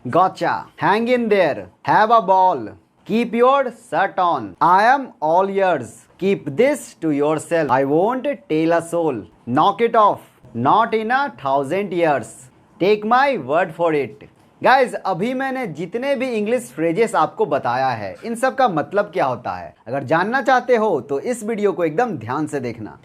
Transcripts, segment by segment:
Gotcha. Hang in there. Have a ball. Keep your shirt on. I am all yours. Keep this to yourself. I won't tell a soul. Knock it off. Not in 1,000 years. Take my word for it. Guys अभी मैंने जितने भी English phrases आपको बताया है इन सब का मतलब क्या होता है, अगर जानना चाहते हो तो इस वीडियो को एकदम ध्यान से देखना।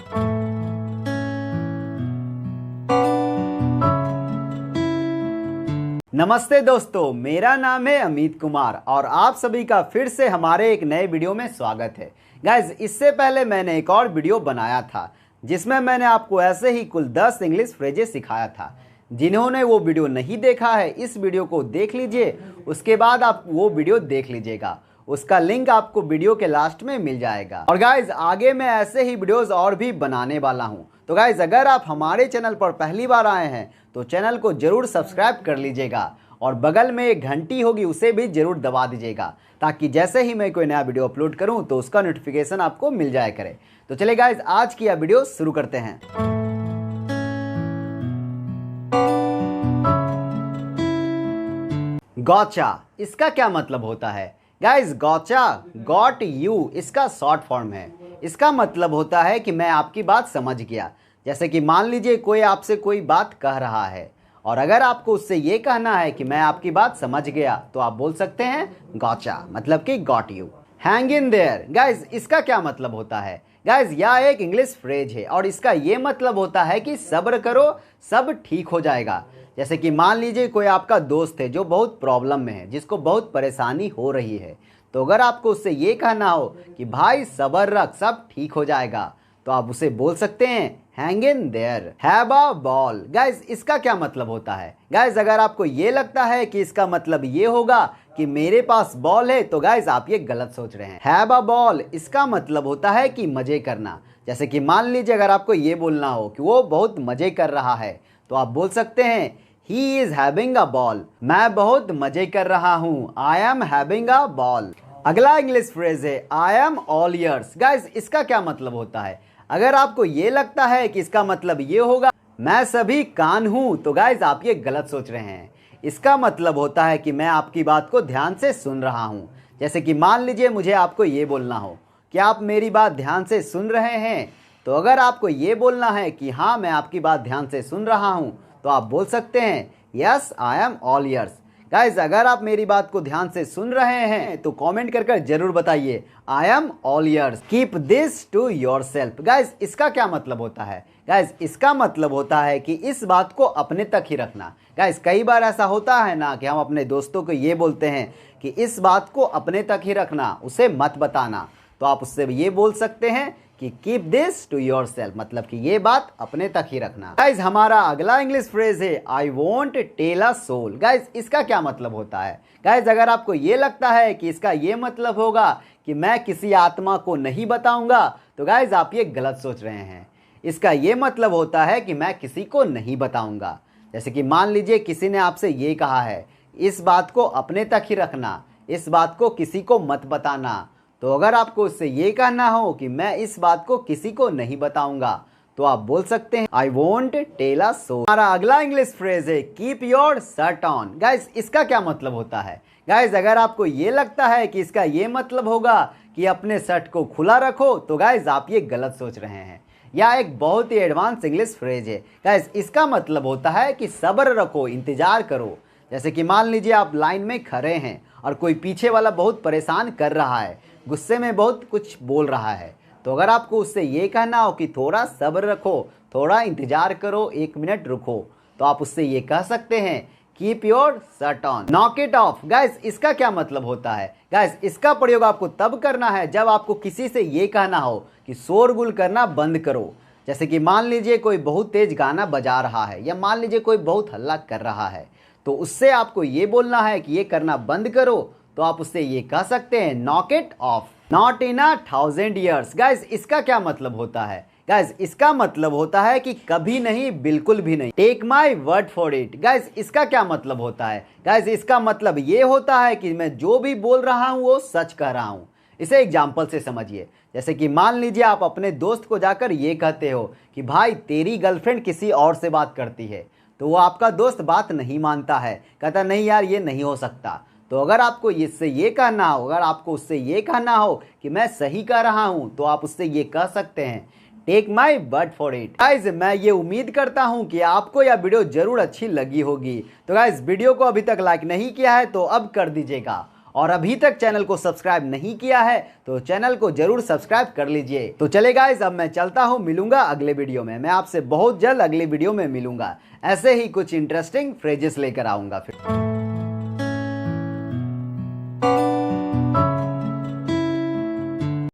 नमस्ते दोस्तों, मेरा नाम है अमित कुमार और आप सभी का फिर से हमारे एक नए वीडियो में स्वागत है। गाइज इससे पहले मैंने एक और वीडियो बनाया था जिसमें मैंने आपको ऐसे ही कुल 10 इंग्लिश फ्रेजेस सिखाया था। जिन्होंने वो वीडियो नहीं देखा है इस वीडियो को देख लीजिए, उसके बाद आप वो वीडियो देख लीजिएगा, उसका लिंक आपको वीडियो के लास्ट में मिल जाएगा। और गाइज आगे मैं ऐसे ही वीडियोस और भी बनाने वाला हूँ, तो गाइज अगर आप हमारे चैनल पर पहली बार आए हैं तो चैनल को जरूर सब्सक्राइब कर लीजिएगा और बगल में एक घंटी होगी उसे भी जरूर दबा दीजिएगा ताकि जैसे ही मैं कोई नया वीडियो अपलोड करूं तो उसका नोटिफिकेशन आपको मिल जाया करे। तो चलिए गाइज आज की यह वीडियो शुरू करते हैं। गॉचा, इसका क्या मतलब होता है? गाइज गॉचा गॉट यू इसका शॉर्ट फॉर्म है। इसका मतलब होता है कि मैं आपकी बात समझ गया। जैसे कि मान लीजिए कोई आपसे कोई बात कह रहा है और अगर आपको उससे ये कहना है कि मैं आपकी बात समझ गया तो आप बोल सकते हैं गॉचा, मतलब कि got you. Hang in their, guys इसका क्या मतलब होता है? गाइज यह एक इंग्लिश फ्रेज है और इसका ये मतलब होता है कि सब्र करो, सब ठीक हो जाएगा। जैसे कि मान लीजिए कोई आपका दोस्त है जो बहुत प्रॉब्लम में है, जिसको बहुत परेशानी हो रही है, तो अगर आपको उससे ये कहना हो कि भाई सब्र रख, सब ठीक हो जाएगा, तो आप उसे बोल सकते हैं hang in their. Have a ball, guys इसका क्या मतलब होता है? गाइज अगर आपको ये लगता है कि इसका मतलब ये होगा कि मेरे पास बॉल है तो गाइज आप ये गलत सोच रहे हैं। हैव अ बॉल इसका मतलब होता है कि मजे करना। जैसे कि मान लीजिए अगर आपको ये बोलना हो कि वो बहुत मजे कर रहा है तो आप बोल सकते हैं he is having a ball, मैं बहुत मजे कर रहा हूँ, I am having a ball. अगला इंग्लिश फ्रेज है आई एम ऑल ईयर्स। गाइज इसका क्या मतलब होता है? अगर आपको ये लगता है कि इसका मतलब ये होगा मैं सभी कान हूं तो गाइज आप ये गलत सोच रहे हैं। इसका मतलब होता है कि मैं आपकी बात को ध्यान से सुन रहा हूं। जैसे कि मान लीजिए मुझे आपको ये बोलना हो कि आप मेरी बात ध्यान से सुन रहे हैं, तो अगर आपको ये बोलना है कि हाँ मैं आपकी बात ध्यान से सुन रहा हूं तो आप बोल सकते हैं yes I am all years. Guys अगर आप मेरी बात को ध्यान से सुन रहे हैं तो कमेंट करके जरूर बताइए I am all ears. Keep this to yourself. Guys इसका क्या मतलब होता है? गाइज इसका मतलब होता है कि इस बात को अपने तक ही रखना। गाइज कई बार ऐसा होता है ना कि हम अपने दोस्तों को ये बोलते हैं कि इस बात को अपने तक ही रखना, उसे मत बताना, तो आप उससे ये बोल सकते हैं कि कीप दिस टू योरसेल्फ, मतलब कि ये बात अपने तक ही रखना। गाइज हमारा अगला इंग्लिश फ्रेज है I won't tell a soul. Guys इसका क्या मतलब होता है? गाइज अगर आपको ये लगता है कि इसका ये मतलब होगा कि मैं किसी आत्मा को नहीं बताऊंगा तो गाइज आप ये गलत सोच रहे हैं। इसका ये मतलब होता है कि मैं किसी को नहीं बताऊंगा। जैसे कि मान लीजिए किसी ने आपसे ये कहा है इस बात को अपने तक ही रखना, इस बात को किसी को मत बताना, तो अगर आपको उससे ये कहना हो कि मैं इस बात को किसी को नहीं बताऊंगा तो आप बोल सकते हैं I won't tell a soul. हमारा अगला इंग्लिश फ्रेज है keep your shirt on. Guys इसका क्या मतलब होता है? गाइज अगर आपको ये लगता है कि इसका ये मतलब होगा कि अपने शर्ट को खुला रखो तो गाइज आप ये गलत सोच रहे हैं। यह एक बहुत ही एडवांस इंग्लिश फ्रेज है। गाइज इसका मतलब होता है कि सब्र रखो, इंतजार करो। जैसे कि मान लीजिए आप लाइन में खड़े हैं और कोई पीछे वाला बहुत परेशान कर रहा है, गुस्से में बहुत कुछ बोल रहा है, तो अगर आपको उससे ये कहना हो कि थोड़ा सब्र रखो, थोड़ा इंतजार करो, 1 मिनट रुको, तो आप उससे ये कह सकते हैं keep your shirt on. Knock it of. Guys इसका क्या मतलब होता है? गाइज इसका प्रयोग आपको तब करना है जब आपको किसी से ये कहना हो कि शोरगुल करना बंद करो। जैसे कि मान लीजिए कोई बहुत तेज गाना बजा रहा है या मान लीजिए कोई बहुत हल्ला कर रहा है, तो उससे आपको ये बोलना है कि ये करना बंद करो, तो आप उससे ये कह सकते हैं knock it of. Not in 1,000 years। Guys इसका क्या मतलब होता है? गाइज इसका मतलब होता है कि कभी नहीं, बिल्कुल भी नहीं। Take my word for it. Guys इसका क्या मतलब होता है? गाइज इसका मतलब ये होता है कि मैं जो भी बोल रहा हूँ वो सच कह रहा हूँ। इसे एग्जाम्पल से समझिए। जैसे कि मान लीजिए आप अपने दोस्त को जाकर ये कहते हो कि भाई तेरी गर्लफ्रेंड किसी और से बात करती है, तो वो आपका दोस्त बात नहीं मानता है, कहता नहीं यार ये नहीं हो सकता। तो अगर आपको इससे ये कहना हो, अगर आपको उससे ये कहना हो कि मैं सही कह रहा हूँ, तो आप उससे ये कह सकते हैं, take my word for it. Guys मैं ये उम्मीद करता हूँ कि आपको यह वीडियो जरूर अच्छी लगी होगी। तो गाइज वीडियो को अभी तक लाइक नहीं किया है तो अब कर दीजिएगा, और अभी तक चैनल को सब्सक्राइब नहीं किया है तो चैनल को जरूर सब्सक्राइब कर लीजिए। तो चले गाइज, अब मैं चलता हूँ, मिलूंगा अगले वीडियो में। मैं आपसे बहुत जल्द अगले वीडियो में मिलूंगा, ऐसे ही कुछ इंटरेस्टिंग फ्रेजेस लेकर आऊंगा फिर।